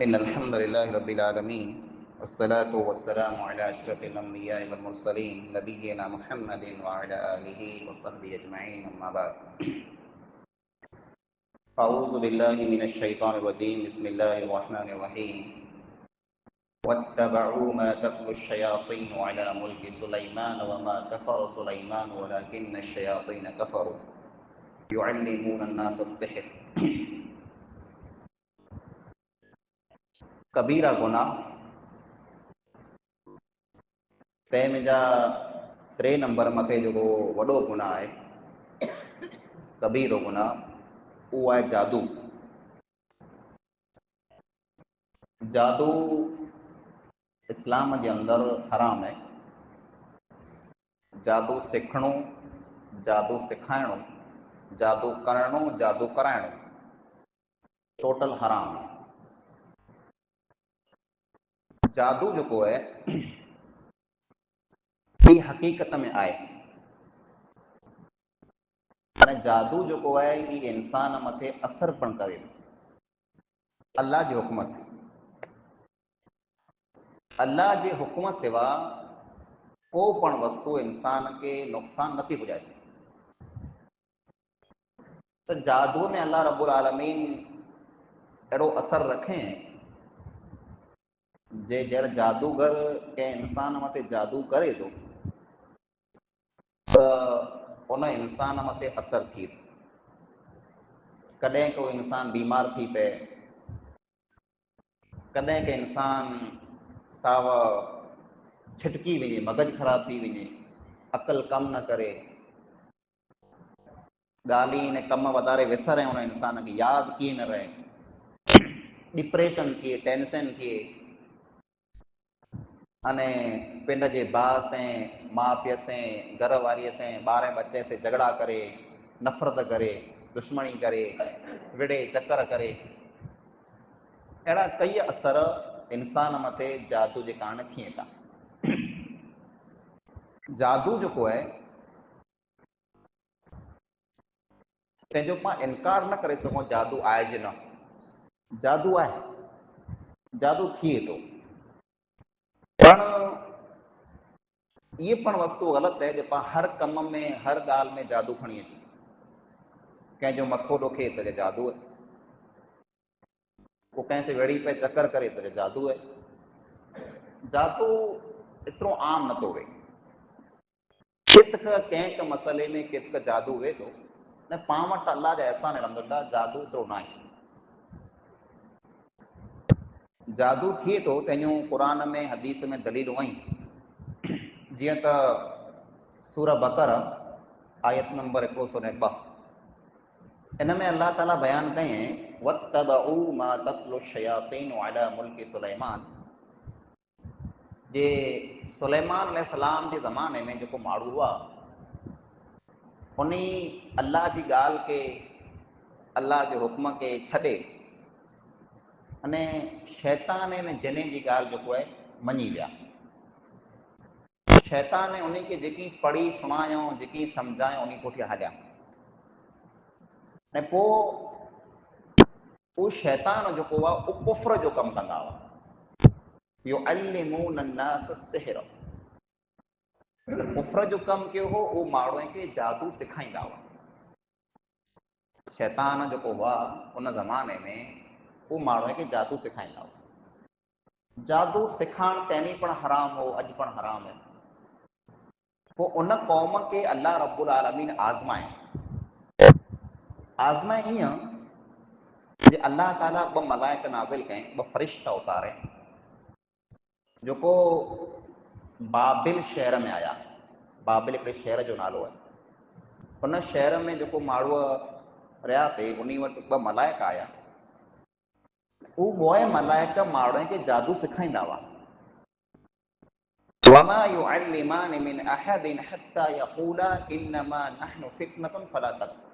इन्नल हम्दुलिल्लाहि रब्बिल आलमीन वस्सलातु वस्सलामु अला अशरफिल अंबियाइ वल मुरसलीन नबिय्यिना मुहम्मदिन व अला आलिहि व सहबिहि अजमईन अम्मा बाद। अऊज़ु बिल्लाहि मिनश शैतानिर रजीम बिस्मिल्लाहिर रहमानिर रहीम वत्तबअू मा तत्लुश शयातीनु अला मुल्कि सुलैमान व मा कफ़र सुलैमान वलाकिन्नश शयातीन कफ़रू युअल्लिमून अन्नास अस्सिह्र। कबीरा गुनाह तंहिंजा 3 नंबर मथे जेको वॾो गुनाह आहे, कबीरो गुनाह, उहो आहे जादू। जादू इस्लाम जे अंदरि हराम आहे। जादू सिखणो, जादू सिखाइणो, जादू करणो, जादू कराइणो टोटल हराम आहे। जादू जेको आहे ही हक़ीक़त में आहे। हाणे जादू जेको आहे ही इंसान मथे असर पण करे थो अल्लाह जे हुक्म सां। अल्लाह जे हुक्म सिवा को पण वस्तु इंसान खे नुक़सान नथी पुॼाए सघे। त जादू में अल्लाह रब्बुल आलमीन अहिड़ो असर रखे जे जर जादूगर कंहिं इंसान मथे जादू करे थो त उन इंसान मथे असर थिए थो। कॾहिं को इंसान बीमार थी पए, कॾहिं के इंसान साव छिटकी वञे, मगज ख़राब थी वञे, अक़ल कमु न करे, ॻाल्हि ने कम वधारे विसरे, उन इंसान खे यादि कीअं न रहे, डिप्रेशन थिए, टेंशन थिए, अने पिंड जे भाउ सां, माउ पीउ सां, घर वारीअ सां, ॿार बच्चे से झगड़ा करे, नफ़रत करे, दुश्मनी करे, विड़े चकर करे, अहिड़ा कई असर इंसान मथे जादू जे कारण थिए था। जादू जेको आहे तंहिंजो पाण इनकार न करे सघूं जादू आहे जे न। जादू आहे, जादू थिए थो, पण इहे पण वस्तु ग़लति आहे जो पाण हर कम में, हर ॻाल्हि में जादू खणी अचूं। कंहिंजो मथो ॾुखे त जादू आहे, को कंहिं से वेड़ी पे चकर करे त जादू आहे। जादू एतिरो आम नथो वे। कितक कंहिं मसइले में कितक जादू वे थो न, पाण वटि अल्लाह जा अहसान अलहमदुलिल्लाह जादू एतिरो न आहे। जादू थिए थो तंहिंजो क़ुरान में हदीस में दलीलूं आहिनि। जीअं त सूरह बक़रा आयत नंबर 102, इन में अल्लाह ताला बयानु कयईं वत्तबऊ मा तत्लु शयातीनु अला मुल्कि सुलैमान, जे सुलैमान अलैहिस्सलाम जे ज़माने में जेको माण्हू हुआ उन अल्लाह जी ॻाल्हि खे, अल्लाह जे हुक्म खे छॾे अने शैतान ऐं जिने जी ॻाल्हि जेको आहे मञी विया। शैतान उन खे जेकी पढ़ी सुणायूं, जेकी सम्झायूं, उन पुठियां हलिया। ऐं पोइ उहो शैतान जेको आहे उहो कुफ्र जो कमु कंदा हुआ। युअल्लिमून अन्नास अस्सिह्र, कुफ्र जो कमु कयो हो, उहो माण्हुनि खे जादू सेखारींदा हुआ। शैतान जेको हुआ उन ज़माने में उहो माण्हुनि खे जादू सेखारींदा हुआ। जादू सिखाइणु तंहिं पण हराम हो, अॼु पण हराम आहे। पोइ उन क़ौम खे अल्लाह रब्बुल आलमीन आज़माए ईअं जे अल्लाह ताला 2 मलाइक नाज़िल कयईं, 2 फ़रिश्ता उतारे, जेको बाबिल शहर में आया। बाबिल हिकिड़े शहर जो नालो आहे। उन शहर में जेको माण्हू रहिया थे उन वटि 2 मलाइक आया। उहे 2 मलाइक माण्हुनि खे जादू सेखारींदा हुआ। वमा युअल्लिमान मिन अहदिन हत्ता यक़ूला इन्नमा नहनु फितनतुन फला तकफुर,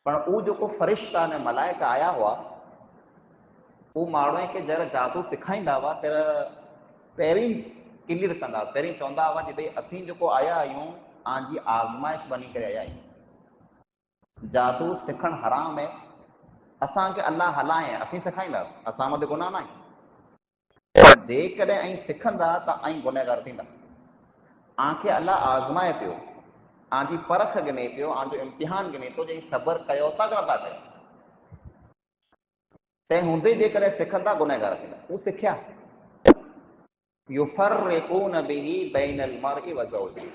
पर उहो जेको फ़रिश्ता ने मलाइक आया हुआ उहे माण्हुनि खे जर जादू सेखारींदा हुआ त पहिरीं क्लियर कंदा हुआ, पहिरीं चवंदा हुआ कि भई असीं जेको आया आहियूं तव्हांजी आज़माइश बनी करे आया आहियूं। जादू सिखणु हराम आहे, असांखे अलाह हलाए असीं सेखारींदासीं, असां मथे गुनाह न आहे। पर जेकॾहिं ऐं सिखंदा त ऐं गुनहगार थींदा। आंखे अलाह आज़माए पियो, आंजी परख गिने पियो, आंजो इम्तिहान गिने थो, जे सबर कयो था कि नथा कयो। तंहिं हूंदे जेकॾहिं सिखंदा गुनहगार थींदा। हू सिखिया। युफर्रिकून बिही बैनल मर्इ व ज़ौजी।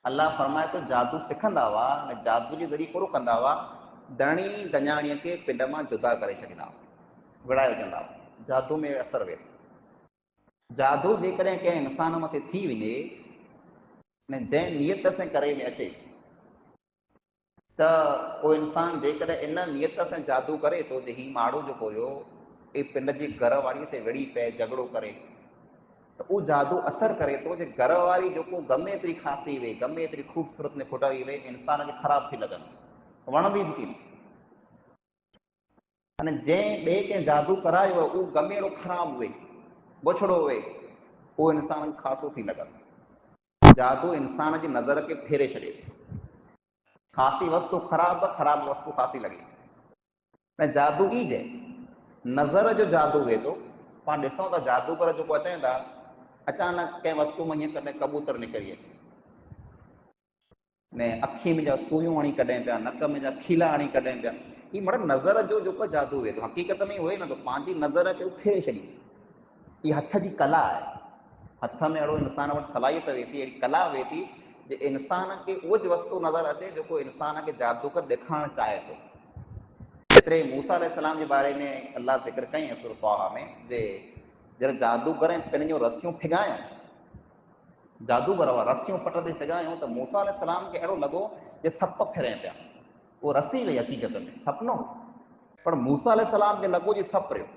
अल्लाह फरमाए थो जादू सिखंदा हुआ ऐं जादू जे ज़रिए पूरो कंदा हुआ, धणी दञाणीअ खे पिंड मां जुदा करे छॾींदा हुआ, विड़ाए विझंदा हुआ। जादू में असरु वेठो। जादू जेकॾहिं कंहिं इंसान मथे थी वञे न जंहिं नियत सां करे में अचे त उहो इंसान जेकॾहिं इन नियत सां जादू करे थो जे हीउ माण्हू जेको हुयो ई पिंड जी घर वारीअ सां विड़ी पए झगड़ो करे, त उहो जादू असरु करे थो जे घर वारी जेको गमे एतिरी खांसी वे, गमे एतिरी ख़ूबसूरत में फुटाई वे, इंसान खे ख़राबु थी लॻनि, वणंदी थी न। अने जंहिं ॿिए कंहिं जादू करायो आहे उहो गमे अहिड़ो ख़राबु वे, बुछड़ो वे, उहो इंसान खे खांसो थी लॻनि। जादू इंसान जी नज़र खे फेरे छॾे थो। खांसी वस्तु ख़राबु, ख़राबु वस्तु खांसी लॻे थी। ऐं जादू ई जे नज़र जो जादू वे थो। पाण ॾिसूं था जादूगर जेको अचनि था, अचानक कंहिं वस्तु में हीअं कॾहिं कबूतर निकिरी अचे, ने अखी में जा सुयूं हणी कढनि पिया, नक में जा खीला हणी कढनि पिया। हीअ मतिलबु नज़र जो जेको जादू वे थो, हक़ीक़त में हुए न थो, पंहिंजी नज़र खे फेरे छॾी। हीअ हथ जी कला आहे। हथ में अहिड़ो इंसान वटि सलाहियत वेठी, अहिड़ी कला वेठी जे इंसान खे उहो ज वस्तु नज़र अचे जेको इंसान खे जादूगर ॾेखारणु चाहे थो। जेतिरे मूसा अलैहिस्सलाम जे बारे में अल्लाह ज़िक्र कईं सूरह तौहा में, जे जॾहिं जादूगर पंहिंजो रसियूं फिगायूं, जादूगर हुआ, रसियूं पट ते फिगायूं त मूसा अलैहिस्सलाम खे अहिड़ो लॻो जे सप फिरनि पिया। उहो रसी वई हक़ीक़त में, सपनो, पर मूसा अलैहिस्सलाम खे लॻो जे सप रहियो।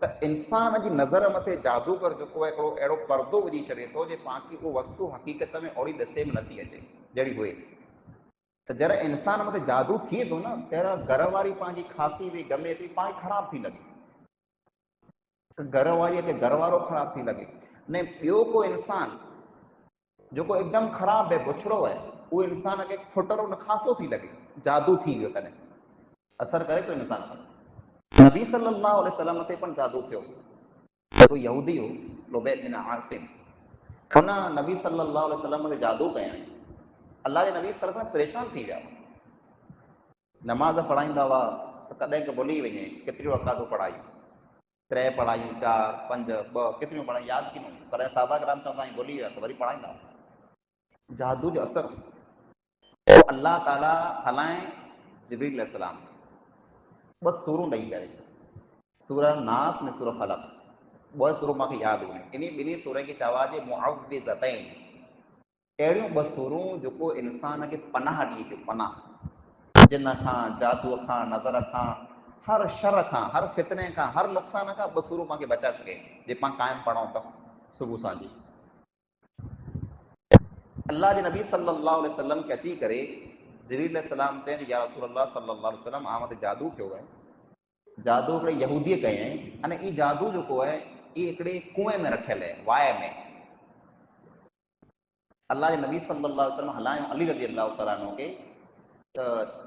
त इंसान जी नज़र मथे जादूगर जेको आहे हिकिड़ो अहिड़ो परदो विझी छॾे थो जे पाण खे उहा वस्तु हक़ीक़त में ओड़ी ॾिसे में नथी अचे जहिड़ी हुए। त जॾहिं इंसान मथे जादू थिए थो न, त घर वारी पंहिंजी खांसी वे, गमे एतिरी पाण ख़राबु थी लॻे, घर वारीअ खे घर वारो ख़राबु थी लॻे। ने ॿियो को इंसान जेको हिकदमि ख़राबु आहे, बुछड़ो आहे, उहो इंसान खे खुटरो न खांसो थी लॻे, जादू थी वियो, तॾहिं असरु करे थो इंसान खे। नबी सल्लल्लाहु अलैहि वसल्लम ते पण जादू थियो। हिकिड़ो यहूदी हो, लुबैद बिन आसिम, हुन नबी सल्लल्लाहु अलैहि वसल्लम ते जादू कयईं। अल्लाह जे नबी सल्लल्लाहु अलैहि वसल्लम परेशान थी विया। नमाज़ पढ़ाईंदा हुआ त कॾहिं के भुली वञे केतिरियूं रकातूं पढ़ाई, 3 पढ़ायूं, 4, 5, 2, केतिरियूं पढ़ायूं यादि की न। कॾहिं साहबा किराम चवंदा आहिनि भुली विया त वरी पढ़ाईंदा। जादू जो असरु। पोइ अल्लाह ताला हलाए जिब्रील अलैहिस्सलाम 2 सूरूं ॾेई करे, सूरह नास ने सूरह फलक, 2 सूरूं मूंखे यादि हुयूं। इन ॿिन्ही सूरह खे चवा जे मुअव्विज़तैन, अहिड़ियूं 2 सूरूं जेको इंसान खे पनाह ॾिए थियूं, पनाह जिन खां, जादूअ खां, नज़र खां, हर शर खां, हर फितने खां, हर नुक़सान खां 2 सूरूं पाण खे बचाए सघे, जे पाण क़ाइमु पढ़ूं त सुबुह सां जी। अल्लाह जे नबी सल्लल्लाहु अलैहि वसल्लम खे अची करे जिब्रील अलैहिस्सलाम चवनि, या रसूलल्लाह सल्लल्लाहु अलैहि वसल्लम, आं ते जादू थियो आहे। जादू हिकिड़े यहूदीअ कयईं। अने ई जादू जेको आहे ई हिकिड़े कुएं में रखियल आहे, वाए में। अल्लाह जे नबी सल्लल्लाहु अलैहि वसल्लम हलायूं अली रज़ी अल्लाह तआला अन्हु खे, त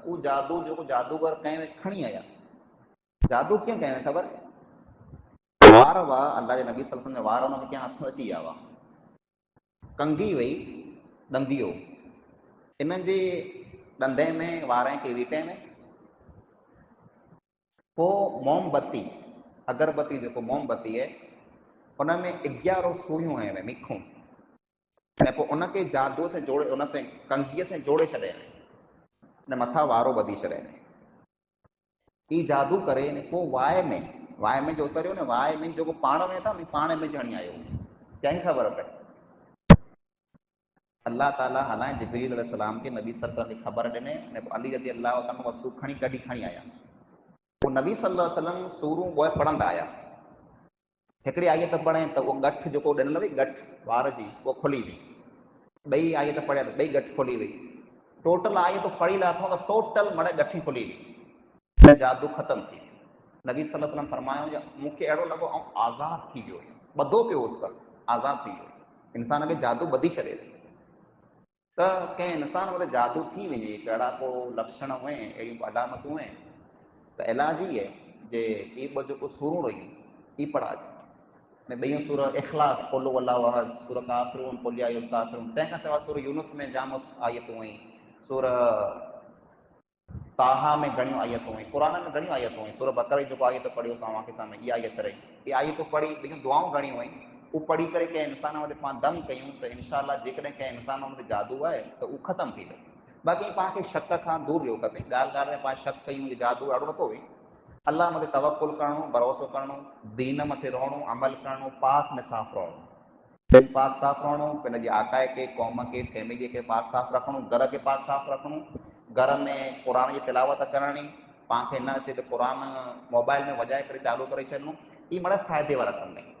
उहो जादू जेको जादूगर कयईं खणी आया। जादू कीअं कयईं ख़बर? वार हुआ अल्लाह जे नबी सल्लल्लाहु अलैहि वसल्लम जा, वार हुनखे कीअं हथ अची विया हुआ, कंघी वई ॾंदियो, इन जे ॾंदे में, वारनि खे वीटे में, पोइ मोमबती, अगरबत्ती जेको मोमबती आहे उन में 11 सुइयूं आहिनि मिखूं, ऐं पोइ उनखे जादूअ सां जोड़े, उन सां कंघीअ सां जोड़े छॾिया, ऐं मथां वारो ॿधी छॾिया। ही जादू करे ने पोइ वाए में जो उतरियो न, वाए में जेको पाण में था न, पाण में खणी आयो। कंहिंखे ख़बर पए? अल्लाह ताला हलाए जिब्रील अलैहिस्सलाम खे नबी सल्लल्लाहु अलैहि वसल्लम खे ख़बर ॾिने, ऐं पोइ अली रज़ी अल्लाह तआला वस्तु खणी आया। पोइ नबी सल्लल्लाहु अलैहि वसल्लम सूरूं 2 पढ़ंदा आया। हिकिड़ी आयत पढ़े त उहो गठ जेको ॾिनल हुई, गठ वार जी, उहा खुली वई। 2 आयत पढ़िया त 2 गठ खुली वई। टोटल आयत पढ़ी लाथो त टोटल मड़े गठी खुली वई, जादू ख़तमु थी वियो। नबी सल्लल्लाहु अलैहि वसल्लम फरमायो, मूंखे अहिड़ो लॻो ऐं आज़ादु थी वियो, ॿधो पियो होसि, आज़ादु थी वियो। इंसान खे जादू ॿधी छॾे थो। त कंहिं इंसान मथे जादू थी वञे, कहिड़ा को लक्षण हुए, अहिड़ियूं अलामतूं हुए, त इलाज ई आहे जे ई ॿ जेको सूरूं रहियूं ई पढ़ाइजे। ऐं ॿियूं सूर इख़लास, कुल वल्लाहु अहद, सूर काफ़िरून, कुल या अय्युल काफ़िरून, तंहिंखां सवाइ सूर यूनुस में जाम आयतूं हुई, सूर ताहा में घणियूं आयतूं हुई, क़ुरान में घणियूं आयतूं हुई, सूर बकरा जी जेको आयत पढ़ियो असां के सामने इहा आयत रही, इहा आयतूं पढ़ी, ॿियूं दुआऊं घणियूं हुयूं, उहो पढ़ी करे कंहिं इंसान मथे पाण दम कयूं त इनशाअल्लाह जेकॾहिं कंहिं इंसान मथे जादू आहे त उहो ख़तमु थी वई। बाक़ी पाण खे शक खां दूरि रहणो खपे, ॻाल्हि ॻाल्हि में पाण शक कयूं कि जादू अहिड़ो नथो हुई। अल्लाह मथे तवकुल करणो, भरोसो करणो, दीन मथे रहणो, अमल करणो, पाक में साफ़ रहणो, दिलि पाक साफ़ रहणो, पंहिंजे आकाए खे, क़ौम खे, फैमिली खे पाक साफ़ रखणो, घर खे पाक साफ़ रखणो, घर में क़ुरान जी तिलावत करणी, पाण खे न अचे त क़ुरान मोबाइल में वॼाए करे चालू करे छॾिणो, इहे बड़ा फ़ाइदे वारा कम आहिनि।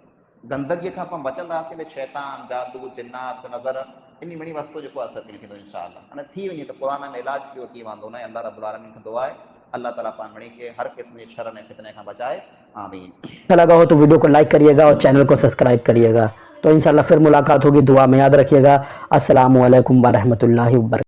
गंदगीअ खां पाण बचंदासीं त शैतान, जादू, जिन्नात, नज़र, इन मिणी वस्तु जेको असरु कोन थींदो इनशाअल्लाह। अने थी वञे त क़ुरान में इलाजु कयो, की वांदो न आहे। अल्लाह रब्बुल आलमीन खे दुआ आहे अल्लाह ताला पाण मिणी खे हर क़िस्म जे शर ऐं फितने खां बचाए। आमीन। अच्छा लगा हो तो वीडियो को लाइक करिएगा और चैनल को सब्सक्राइब करिएगा। तो इंशाल्लाह फिर मुलाकात होगी, दुआ में याद रखिएगा। अस्सलामु अलैकुम व रहमतुल्लाहि व बरकातहू।